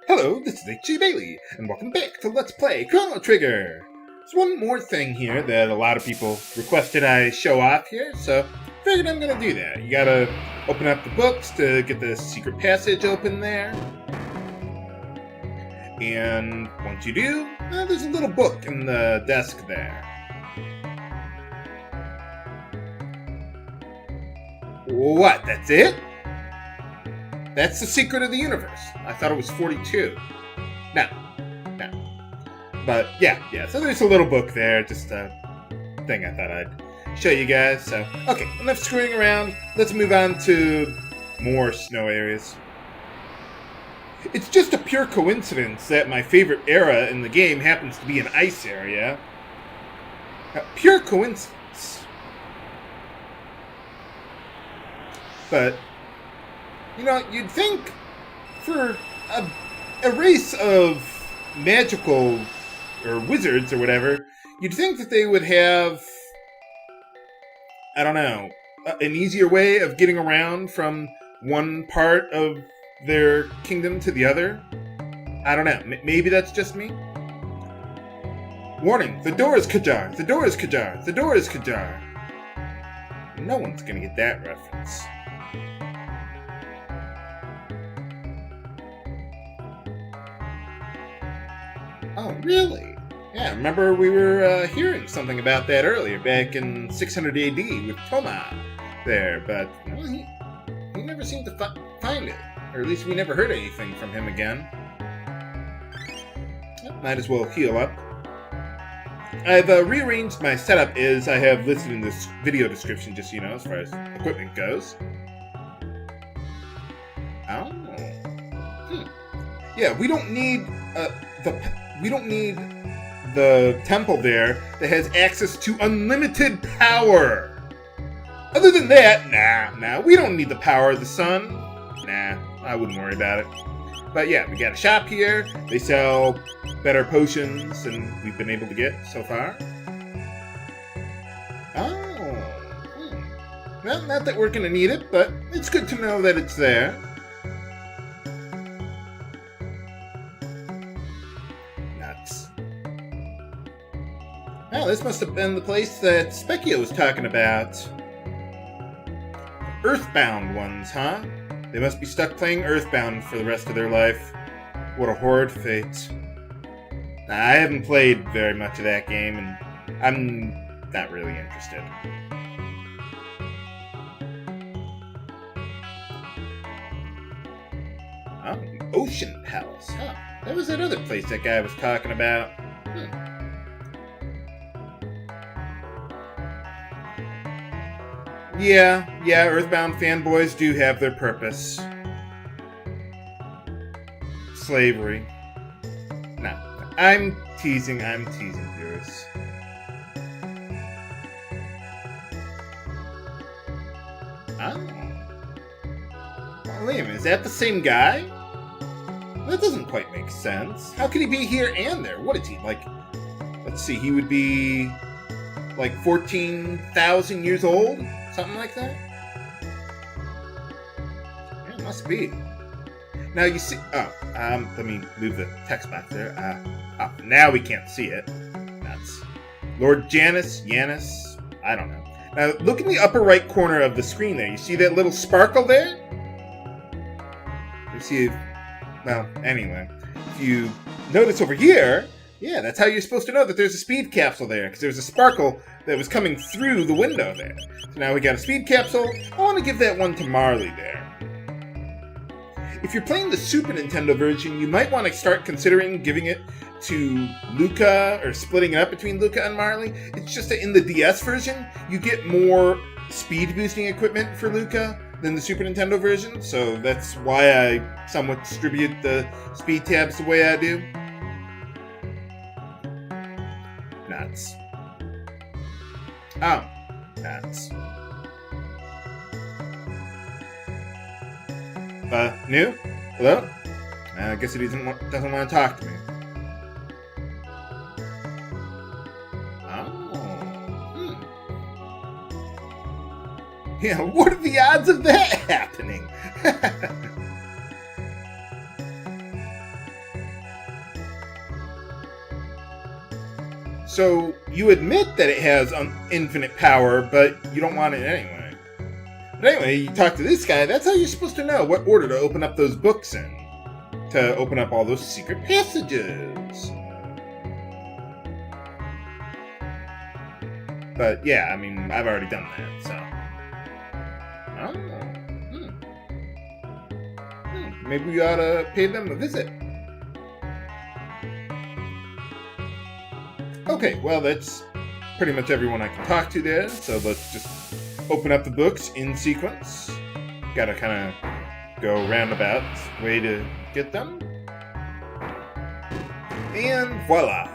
Hello, this is H.G. Bailey, and welcome back to Let's Play Chrono Trigger! There's one more thing here that a lot of people requested I show off here, so I figured I'm gonna do that. You gotta open up the books to get the secret passage open there. And once you do, there's a little book in the desk there. What, that's it? That's the secret of the universe. I thought it was 42. No. But yeah, so there's a little book there, just a thing I thought I'd show you guys. So, okay, enough screwing around. Let's move on to more snow areas. It's just a pure coincidence that my favorite era in the game happens to be an ice area. Pure coincidence. But you know, you'd think for a race of magical or wizards or whatever, you'd think that they would have, I don't know, an easier way of getting around from one part of their kingdom to the other. I don't know. Maybe that's just me. Warning, the door is Kajar. The door is Kajar. The door is Kajar. No one's gonna get that reference. Oh, really? Yeah, remember we were hearing something about that earlier, back in 600 AD with Toma there, but well, he never seemed to find it. Or at least we never heard anything from him again. Might as well heal up. I've rearranged my setup as I have listed in this video description, just so you know, as far as equipment goes. Oh. Yeah, we don't need the temple there that has access to unlimited power. Other than that, nah, we don't need the power of the sun. Nah, I wouldn't worry about it. But yeah, we got a shop here. They sell better potions than we've been able to get so far. Oh. Well, not that we're gonna need it, but it's good to know that it's there. Oh, this must have been the place that Specchio was talking about. Earthbound ones, huh? They must be stuck playing Earthbound for the rest of their life. What a horrid fate. Nah, I haven't played very much of that game, and I'm not really interested. Oh, the Ocean Palace, huh? That was that other place that guy was talking about. Yeah, Earthbound fanboys do have their purpose. Slavery. No, I'm teasing viewers. Oh. Well, wait a minute, is that the same guy? That doesn't quite make sense. How could he be here and there? What is he, like, let's see, he would be like 14,000 years old? Something like that? Yeah, it must be. Now you see... let me move the text back there. Now we can't see it. That's Lord Janus, I don't know. Now look in the upper right corner of the screen there. You see that little sparkle there? You see... Well, anyway. If you notice over here... Yeah, that's how you're supposed to know that there's a speed capsule there, because there's a sparkle that was coming through the window there. So now we got a speed capsule. I want to give that one to Marle there. If you're playing the Super Nintendo version, you might want to start considering giving it to Lucca, or splitting it up between Lucca and Marle. It's just that in the DS version, you get more speed boosting equipment for Lucca than the Super Nintendo version, so that's why I somewhat distribute the speed tabs the way I do. Nuts. Oh, nuts. New? Hello? I guess he doesn't want to talk to me. Oh. Yeah, what are the odds of that happening? So you admit that it has infinite power, but you don't want it anyway. But anyway, you talk to this guy, that's how you're supposed to know what order to open up those books in. To open up all those secret passages. But yeah, I mean, I've already done that, so. Maybe we ought to pay them a visit. Okay, well, that's pretty much everyone I can talk to there, so let's just open up the books in sequence. Gotta kind of go roundabout way to get them. And voila!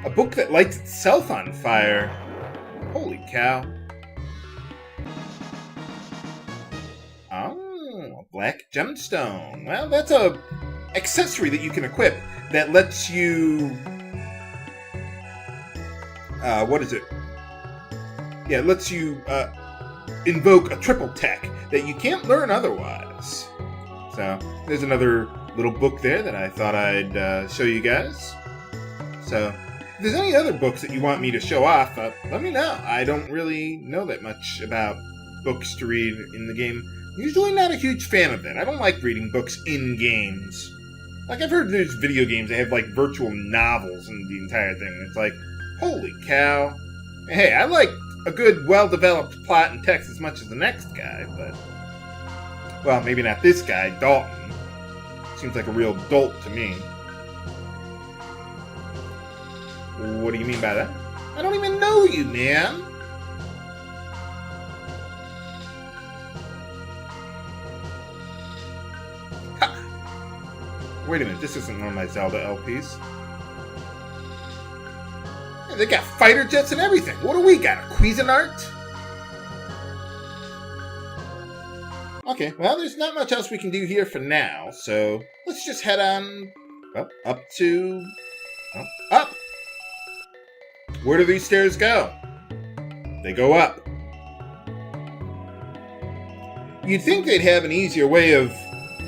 A book that lights itself on fire. Holy cow. Oh, a black gemstone. Well, that's a accessory that you can equip that lets you... what is it? Yeah, it lets you invoke a triple tech that you can't learn otherwise. So, there's another little book there that I thought I'd show you guys. So, if there's any other books that you want me to show off, let me know. I don't really know that much about books to read in the game. Usually not a huge fan of that. I don't like reading books in games. Like, I've heard there's video games that have, like, virtual novels and the entire thing. It's like, holy cow. Hey, I like a good, well-developed plot and text as much as the next guy, but... Well, maybe not this guy, Dalton. Seems like a real dolt to me. What do you mean by that? I don't even know you, man! Ha! Wait a minute, this isn't one of my Zelda LPs. Yeah, they got fighter jets and everything. What do we got, a Cuisinart? Okay, well, there's not much else we can do here for now, so let's just head on up to... up! Where do these stairs go? They go up. You'd think they'd have an easier way of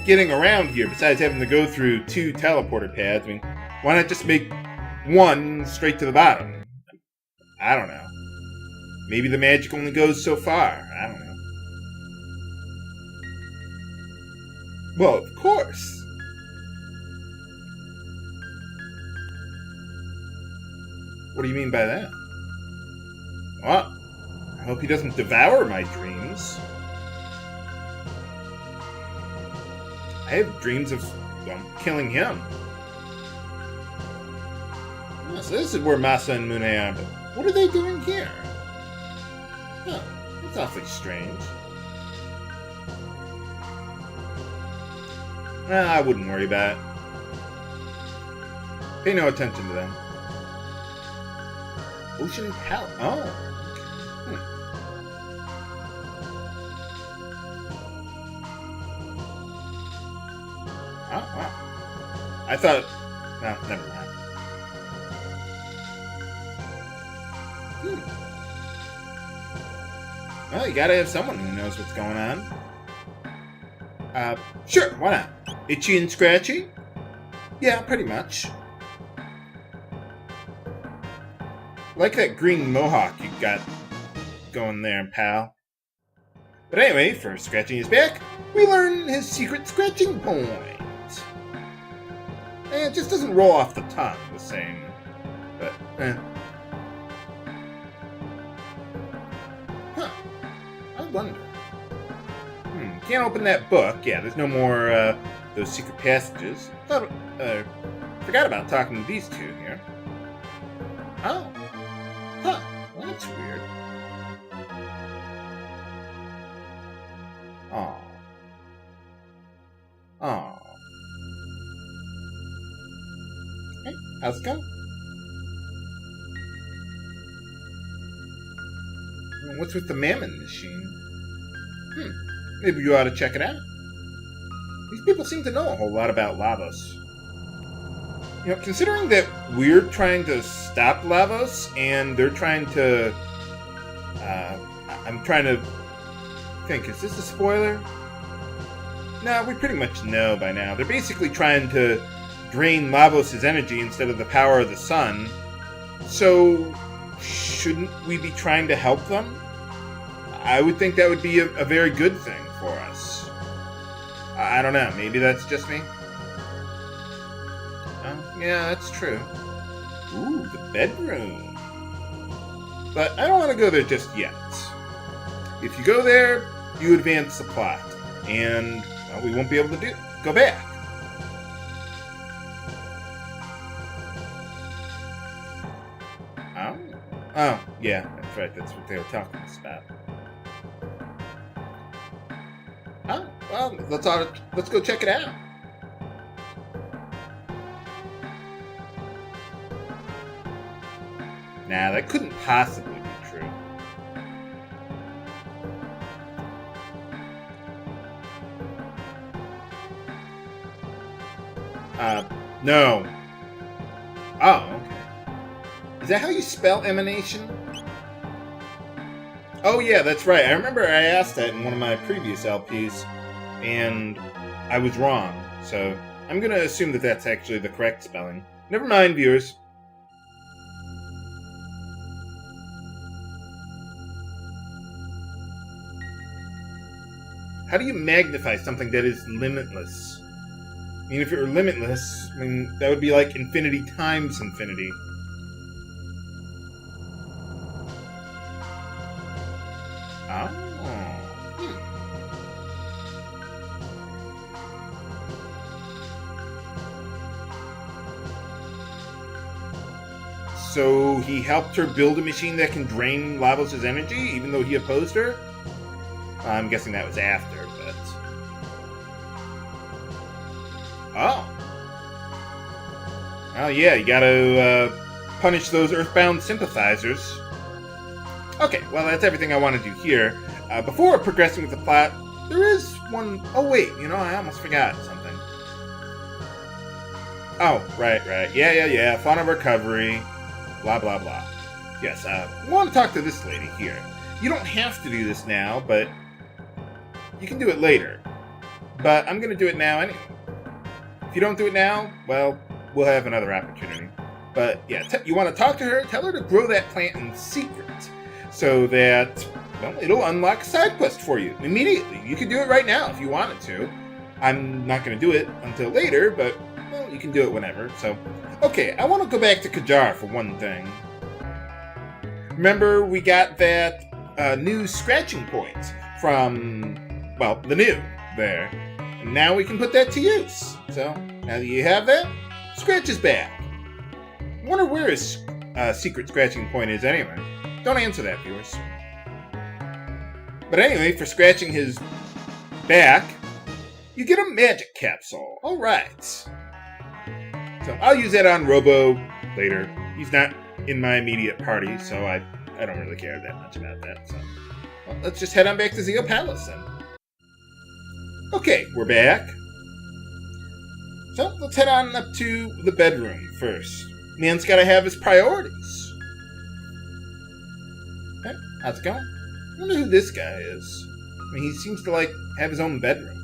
getting around here besides having to go through 2 teleporter paths. I mean, why not just make one straight to the bottom? I don't know. Maybe the magic only goes so far. I don't know. Well, of course. What do you mean by that? Well, I hope he doesn't devour my dreams. I have dreams of killing him. Oh, so this is where Masa and Mune are, but what are they doing here? Huh, that's awfully strange. I wouldn't worry about it. Pay no attention to them. Ocean Palace. Oh. Oh, wow. I thought... No, never mind. Well, you gotta have someone who knows what's going on. Sure, why not? Itchy and scratchy? Yeah, pretty much. Like that green mohawk you got going there, pal. But anyway, for scratching his back, we learn his secret scratching point. And it just doesn't roll off the tongue the same. But, Huh. I wonder. Can't open that book. Yeah, there's no more, those secret passages. Forgot about talking to these two here. Oh. Huh. Well, that's weird. Oh. Oh. Hey, how's it going? What's with the Mammon machine? Maybe you ought to check it out. These people seem to know a whole lot about Lavos. You know, considering that we're trying to stop Lavos, and they're trying to... I'm trying to think, is this a spoiler? No, we pretty much know by now. They're basically trying to drain Lavos' energy instead of the power of the sun, So, shouldn't we be trying to help them? I would think that would be a very good thing for us. I don't know. Maybe that's just me. Yeah, that's true. Ooh, the bedroom. But I don't want to go there just yet. If you go there, you advance the plot. And, well, we won't be able to go back. Oh, yeah, that's right. That's what they were talking about. Oh, well, let's go check it out. Nah, that couldn't possibly be true. No. Oh, okay. Is that how you spell emanation? Oh, yeah, that's right. I remember I asked that in one of my previous LPs, and I was wrong. So I'm going to assume that that's actually the correct spelling. Never mind, viewers. How do you magnify something that is limitless? I mean, if it were limitless, I mean, that would be like infinity times infinity. Oh. So he helped her build a machine that can drain Lavos' energy, even though he opposed her? I'm guessing that was after, but... Oh. Oh, yeah, you gotta punish those Earthbound sympathizers. Okay, well, that's everything I want to do here. Before progressing with the plot, there is one... Oh, wait, I almost forgot something. Oh, right. Yeah. Fauna recovery. Blah, blah, blah. Yes, I want to talk to this lady here. You don't have to do this now, but you can do it later. But I'm going to do it now anyway. If you don't do it now, well, we'll have another opportunity. But, yeah, you want to talk to her? Tell her to grow that plant in secret. So that, well, it'll unlock a side quest for you immediately. You can do it right now if you wanted to. I'm not going to do it until later, but, well, you can do it whenever. So, okay, I want to go back to Kajar for one thing. Remember, we got that new scratching point from, well, the new there. And now we can put that to use. So, now that you have that, Scratch is back. I wonder where his secret scratching point is anyway. Don't answer that, viewers. But anyway, for scratching his back, you get a magic capsule. Alright. So I'll use that on Robo later. He's not in my immediate party, so I don't really care that much about that. So, well, let's just head on back to Zeal Palace then. Okay, we're back. So let's head on up to the bedroom first. Man's gotta have his priorities. Hey, how's it going? I wonder who this guy is. I mean, he seems to, have his own bedroom.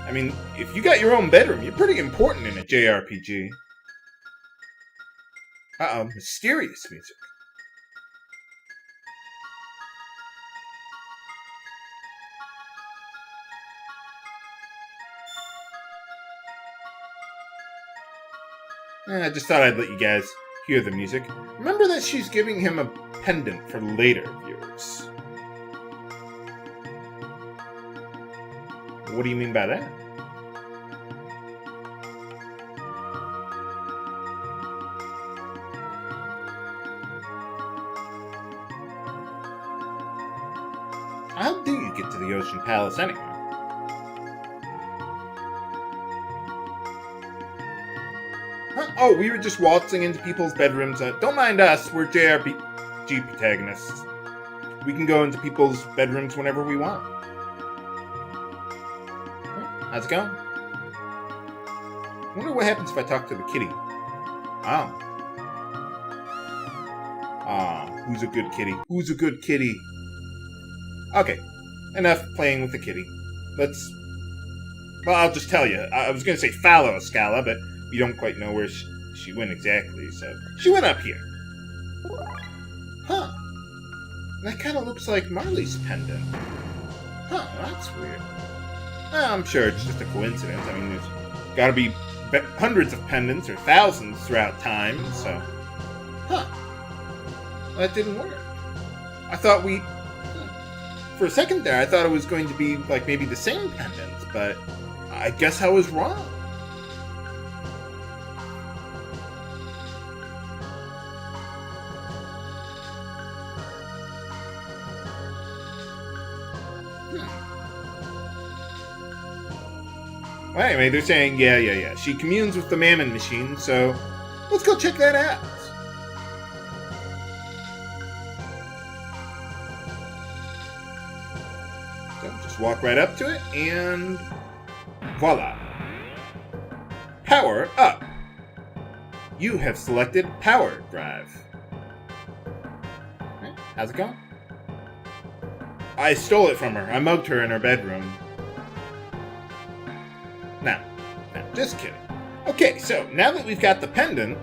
I mean, if you got your own bedroom, you're pretty important in a JRPG. Uh-oh, mysterious music. I just thought I'd let you guys hear the music. Remember that she's giving him a pendant for later viewers. What do you mean by that? How do you get to the Ocean Palace anyway? Oh, we were just waltzing into people's bedrooms. Don't mind us, we're JRPG protagonists. We can go into people's bedrooms whenever we want. How's it going? I wonder what happens if I talk to the kitty. Oh. Aw, who's a good kitty? Who's a good kitty? Okay, enough playing with the kitty. Well, I'll just tell you. I was going to say follow Schala, but we don't quite know where she went exactly, so she went up here. Huh. That kind of looks like Marle's pendant. Huh, that's weird. Well, I'm sure it's just a coincidence. I mean, there's got to be hundreds of pendants or thousands throughout time, so... Huh. That didn't work. I thought for a second there, I thought it was going to be, like, maybe the same pendant, but I guess I was wrong. Well, anyway, they're saying, yeah. She communes with the Mammon machine, so let's go check that out. So just walk right up to it, and voila. Power up. You have selected Power Drive. Okay, how's it going? I stole it from her. I mugged her in her bedroom. No, just kidding. Okay, so now that we've got the pendant,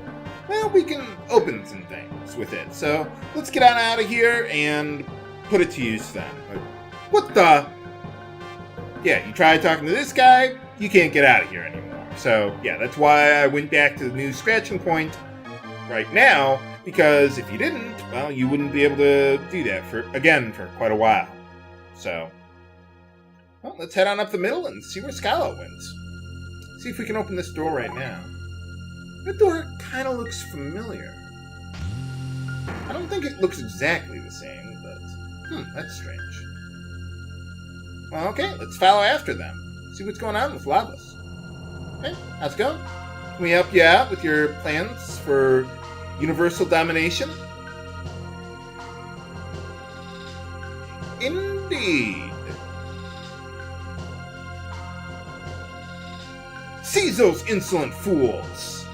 well, we can open some things with it. So let's get on out of here and put it to use then. What the? Yeah, you try talking to this guy, you can't get out of here anymore. So yeah, that's why I went back to the new scratching point right now, because if you didn't, well, you wouldn't be able to do that for quite a while. So, well, let's head on up the middle and see where Schala went. See if we can open this door right now. That door kind of looks familiar. I don't think it looks exactly the same, but that's strange. Well, okay, let's follow after them. See what's going on with Lavos. Okay, how's it going? Can we help you out with your plans for universal domination? Indeed. Seize those insolent fools!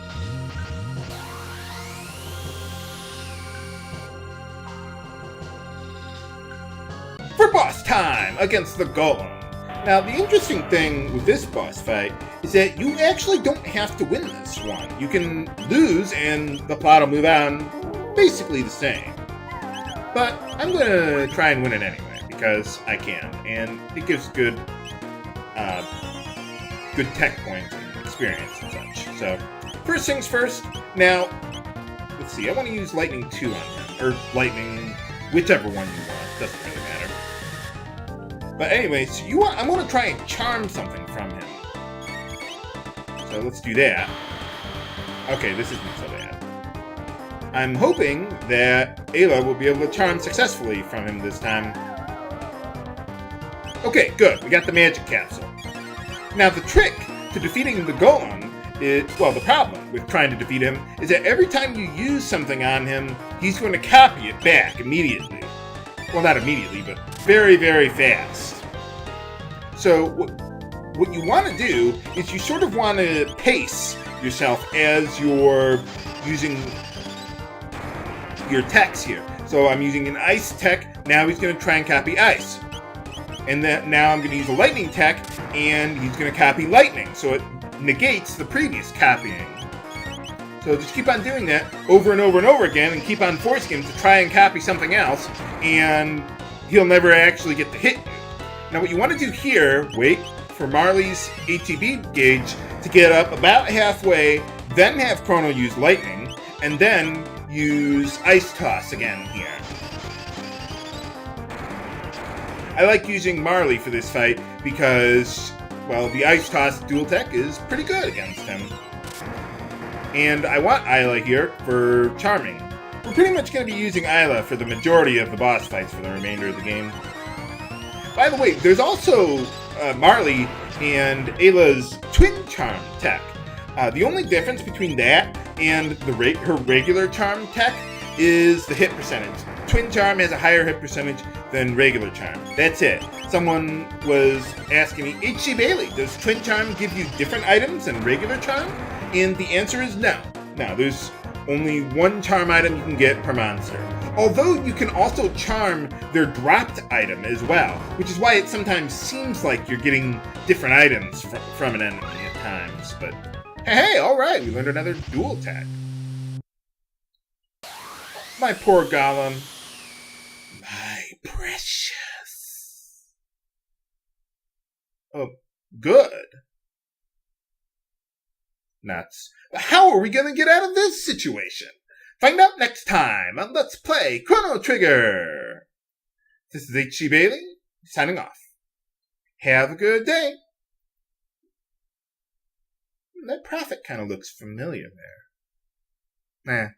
For boss time against the Golem. Now, the interesting thing with this boss fight is that you actually don't have to win this one. You can lose and the plot will move on basically the same. But I'm going to try and win it anyway, because I can, and it gives good tech points and experience and such. So, first things first. Now, let's see, I want to use Lightning 2 on him, or Lightning, whichever one you want, doesn't really matter. But anyway, so I'm going to try and charm something from him. So let's do that. Okay, this isn't so bad. I'm hoping that Ayla will be able to charm successfully from him this time. Okay, good. We got the magic capsule. Now, the trick to defeating the Golem is, well, the problem with trying to defeat him is that every time you use something on him, he's going to copy it back immediately. Well, not immediately, but very, very fast. So, what you want to do is you sort of want to pace yourself as you're using your techs here. So I'm using an ice tech, now he's going to try and copy ice. And then now I'm going to use a lightning tech, and he's going to copy lightning, so it negates the previous copying. So just keep on doing that over and over and over again, and keep on forcing him to try and copy something else, and he'll never actually get to hit you. Now what you want to do here, wait for Marle's ATB gauge to get up about halfway, then have Chrono use lightning, and then use Ice Toss again here. I like using Marle for this fight because, well, the Ice Toss dual tech is pretty good against him. And I want Ayla here for charming. We're pretty much going to be using Ayla for the majority of the boss fights for the remainder of the game. By the way, there's also Marle and Ayla's twin charm tech. The only difference between that and her regular charm tech is the hit percentage. Twin charm has a higher hit percentage than regular charm. That's it. Someone was asking me, HC Bailey, does twin charm give you different items than regular charm? And the answer is no. No, there's only one charm item you can get per monster. Although you can also charm their dropped item as well, which is why it sometimes seems like you're getting different items from an enemy at times. But Hey, all right, we learned another dual attack. My poor Golem. My precious. Oh, good. Nuts. How are we going to get out of this situation? Find out next time on Let's Play Chrono Trigger. This is H.G. Bailey, signing off. Have a good day. That prophet kind of looks familiar there.